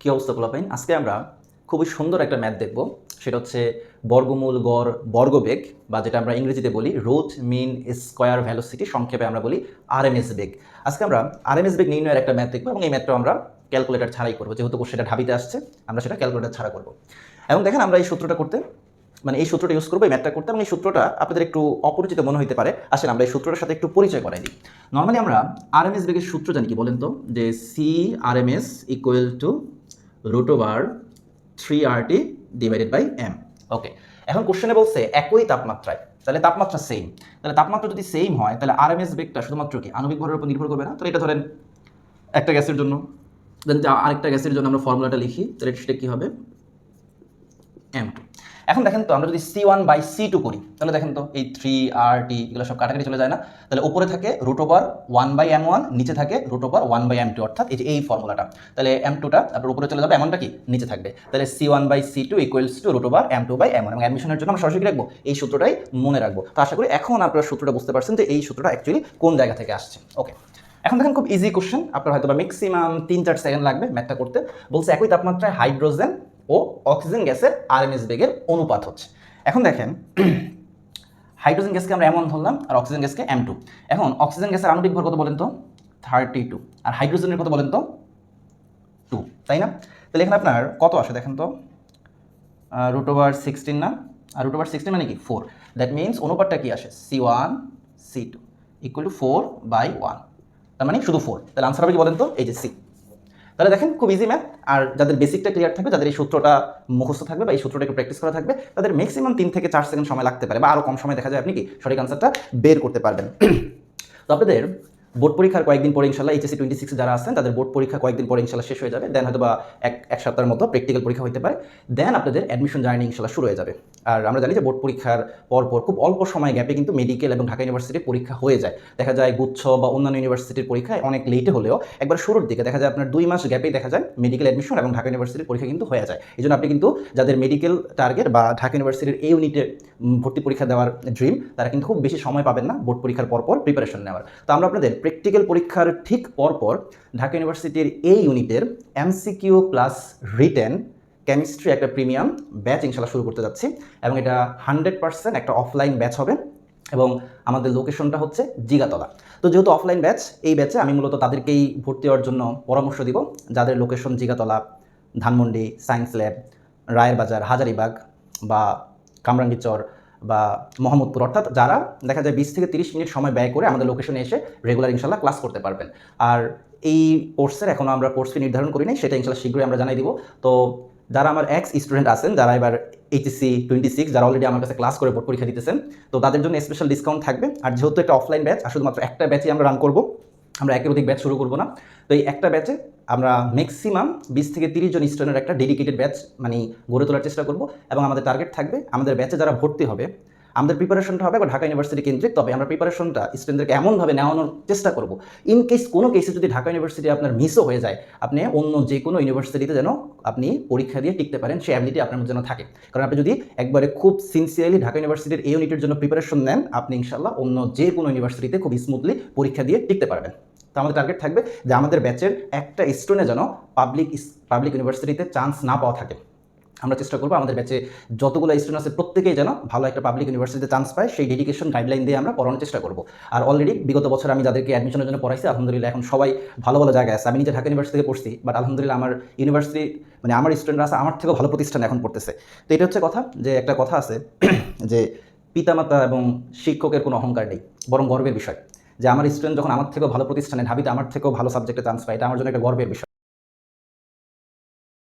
কী অবস্থা পোলাপাইন? আজকে আমরা খুবই সুন্দর একটা ম্যাথ দেখব। সেটা হচ্ছে বর্গমূল গড় বর্গবেগ, বা যেটা আমরা ইংরেজিতে বলি রুট মিন স্কোয়ার ভ্যালোসিটি, সংক্ষেপে আমরা বলি আরএমএস বেগ। আজকে আমরা আরএমএস বেগ নির্ণয়ের একটা ম্যাথ দেখবো এবং এই ম্যাথটা আমরা ক্যালকুলেটর ছাড়াই করবো, যেহেতু সেটা ঢাবিতে আসছে আমরা সেটা ক্যালকুলেটর ছাড়া করবো। এবং দেখেন আমরা এই সূত্রটা করতে, মানে এই সূত্রটা ইউজ করবো এই ম্যাথটা করতে, এবং এই সূত্রটা আপনাদের একটু অপরিচিত মনে হতে পারে। আসলে আমরা এই সূত্রটার সাথে একটু পরিচয় করাই দিই। নর্মালি আমরা আরএমএস বেগের সূত্র জানি কি বলেন তো, যে C RMS equal to √3RT divided by M. Okay, এখন কোশ্চেনে বলছে একই তাপমাত্রায়, তাহলে তাপমাত্রা সেম, তাহলে তাপমাত্রা যদি সেম হয় তাহলে আরএমএস বেগটা শুধুমাত্র কি আণবিক ভরের উপর নির্ভর করবে না। তাহলে এটা ধরেন একটা গ্যাসের জন্য, দেন আরেকটা গ্যাসের জন্য আমরা ফর্মুলাটা লিখি, তাহলে সেটা কি হবে M2। এখন দেখেন তো আমরা যদি C1/C2 করি তাহলে দেখেন তো এই 3RT এগুলো সব কাটাকাটি চলে যায় না। তাহলে উপরে থাকে √1/M1, নিচে থাকে √1/M2, অর্থাৎ এই যে এই ফর্মুলাটা। তাহলে M2টা আপনার উপরে চলে যাবে, এমনটা কি নিচে থাকবে। তাহলে C1/C2 ইকুয়ালস টু √M2/M1। এবং অ্যাডমিশনের জন্য আমরা সরাসরি রাখবো এই সূত্রটাই মনে রাখবো। তো আশা করি এখন আপনারা সূত্রটা বুঝতে পারছেন যে এই সূত্রটা অ্যাকচুয়ালি কোন জায়গা থেকে আসছে। ওকে, এখন দেখেন খুব ইজি কোশ্চেন, আপনার হয়তো বা ম্যাক্সিমাম 3-4 সেকেন্ড লাগবে ম্যাথটা করতে। বলছে একই তাপমাত্রায় হাইড্রোজেন ও অক্সিজেন গ্যাসের আরএমএস বেগের অনুপাত হচ্ছে। এখন দেখেন হাইড্রোজেন গ্যাসকে আমরা M1 ধরলাম আর অক্সিজেন গ্যাসকে M2। এখন অক্সিজেন গ্যাসের আণবিক ভর কত বলেন তো 32, আর হাইড্রোজেনের কত বলেন তো 2, তাই না? তাহলে এখানে আপনার কত আসে দেখেন তো, √16 না, আর √16 মানে কি 4। দ্যাট মিনস অনুপাতটা কি আসে C1/C2 ইকুয়াল টু 4/1, তার মানে শুধু 4। তাহলে আনসার হবে কি বলেন তো, এই যে সি। তাহলে দেখেন খুব ইজি ম্যাথ। আর যাদের বেসিকটা ক্লিয়ার থাকবে, যাদের এই সূত্রটা মুখস্থ থাকবে বা এই সূত্রটা একটু প্র্যাকটিস করা থাকবে, তাদের ম্যাক্সিমাম 3 থেকে 4 সেকেন্ড সময় লাগতে পারে, বা আরও কম সময় দেখা যায় আপনি কি সঠিক আনসারটা বের করতে পারবেন। তো আপনাদের বোর্ড পরীক্ষার কয়েকদিন পরে ইনশাল্লাহ HSC 26 যারা আছেন তাদের বোর্ড পরীক্ষা কয়েকদিন পরে ইনশাল্লাহ শেষ হয়ে যাবে। দেন হয়তো বা এক সপ্তাহের মতো প্র্যাকটিক্যাল পরীক্ষা হতে পারে। দেন আপনাদের অ্যাডমিশন জার্নি ইনশাল্লাহ শুরু হয়ে যাবে। আর আমরা জানি যে বোর্ড পরীক্ষার পরপর খুব অল্প সময় গ্যাপে কিন্তু মেডিকেল এবং ঢাকা ইউনিভার্সিটির পরীক্ষা হয়ে যায়। দেখা যায় গুচ্ছ বা অন্যান্য ইউনিভার্সিটির পরীক্ষায় অনেক লেটে হলেও একবার শুরুর দিকে দেখা যায় আপনার 2 মাস গ্যাপেই দেখা যায় মেডিকেল অ্যাডমিশন এবং ঢাকা ইউনিভার্সিটির পরীক্ষা কিন্তু হয়ে যায়। এই জন্য আপনি কিন্তু যাদের মেডিকেল টার্গেট বা ঢাকা ইউনিভার্সিটির এই ইউনিটে ভর্তি পরীক্ষা দেওয়ার ড্রিম, তারা কিন্তু খুব বেশি সময় পাবেন না বোর্ড পরীক্ষার পরপর প্রিপারেশন নেওয়ার। তো আমরা আপনাদের প্র্যাকটিক্যাল পরীক্ষার ঠিক পরপর ঢাকা ইউনিভার্সিটির এই ইউনিটের MCQ প্লাস রিটেন কেমিস্ট্রি একটা প্রিমিয়াম ব্যাচ ইনশাল্লাহ শুরু করতে যাচ্ছি, এবং এটা 100% একটা অফলাইন ব্যাচ হবে, এবং আমাদের লোকেশনটা হচ্ছে জিগাতলা। তো যেহেতু অফলাইন ব্যাচ, এই ব্যাচে আমি মূলত তাদেরকেই ভর্তি হওয়ার জন্য পরামর্শ দিব যাদের location Jigatola, Dhanmondi, science lab, রায়ের বাজার, হাজারিবাগ বা কামরাঙ্গীচর বা মোহাম্মদপুর, অর্থাৎ যারা দেখা যায় 20 থেকে 30 মিনিট সময় ব্যয় করে আমাদের লোকেশনে এসে রেগুলার ইনশাল্লাহ ক্লাস করতে পারবেন। আর এই কোর্সের এখনও আমরা কোর্স ফি নির্ধারণ করি নাই, সেটা ইনশাল্লাহ শীঘ্রই আমরা জানাই দিব। তো যারা আমার এক্স স্টুডেন্ট আছেন, যারা এবার HSC 26 যারা অলরেডি আমার কাছে ক্লাস করে বোর্ড পরীক্ষা দিতেছেন, তো তাদের জন্য স্পেশাল ডিসকাউন্ট থাকবে। আর যেহেতু একটা অফলাইন ব্যাচ আর শুধুমাত্র একটা ব্যাচই আমরা রান করবো, আমরা একের অধিক ব্যাচ শুরু করবো না। তো এই একটা ব্যাচে আমরা ম্যাক্সিমাম 20 থেকে 30 জন স্টুডেন্টের একটা ডেডিকেটেড ব্যাচ মানে গড়ে তোলার চেষ্টা করব, এবং আমাদের টার্গেট থাকবে আমাদের ব্যাচে যারা ভর্তি হবে, আমাদের প্রিপারেশনটা হবে ঢাকা ইউনিভার্সিটি কেন্দ্রিক। তবে আমরা প্রিপারেশনটা স্টুডেন্টদেরকে এমনভাবে নেওয়ানোর চেষ্টা করব, ইন কেস কোনো কেসে যদি ঢাকা ইউনিভার্সিটি আপনার মিসও হয়ে যায়, আপনি অন্য যে কোনো ইউনিভার্সিটিতে যেন আপনি পরীক্ষা দিয়ে টিকতে পারেন, সেই অ্যাবিলিটি আপনার মধ্যে যেন থাকে। কারণ আপনি যদি একবারে খুব সিনসিয়ারলি ঢাকা ইউনিভার্সিটির এই ইউনিটের জন্য প্রিপারেশন নেন, আপনি ইনশাল্লাহ অন্য যে কোনো ইউনিভার্সিটিতে খুব স্মুথলি পরীক্ষা দিয়ে টিকতে পারবেন। তো আমাদের টার্গেট থাকবে যে আমাদের ব্যাচের একটা স্টুডেন্ট যেন পাবলিক ইউনিভার্সিটিতে চান্স না পাওয়া থাকে। আমরা চেষ্টা করবো আমাদের ব্যাচে যতগুলো স্টুডেন্ট আছে প্রত্যেকেই যেন ভালো একটা পাবলিক ইউনিভার্সিটিতে চান্স পায়, সেই ডেডিকেশন গাইডলাইন দিয়ে আমরা পড়ানোর চেষ্টা করবো। আর অলরেডি বিগত বছর আমি যাদেরকে অ্যাডমিশনের জন্য পড়াইছি, আলহামদুলিল্লাহ এখন সবাই ভালো ভালো জায়গায় আছে। আমি নিজে ঢাকা ইউনিভার্সিটি থেকে পড়ছি, বাট আলহামদুলিল্লাহ আমার ইউনিভার্সিটি মানে আমার স্টুডেন্টরা আছে আমার থেকেও ভালো প্রতিষ্ঠানে এখন পড়তেছে। তো এটা হচ্ছে কথা, যে একটা কথা আছে যে পিতামাতা এবং শিক্ষকের কোনো অহংকার নেই, বরং গর্বের বিষয় যে আমার স্টুডেন্ট যখন আমার থেকেও ভালো প্রতিষ্ঠানে ঢাবিতে আমার থেকেও ভালো সাবজেক্টে চান্স পায়, এটা আমার জন্য একটা গর্বের বিষয়।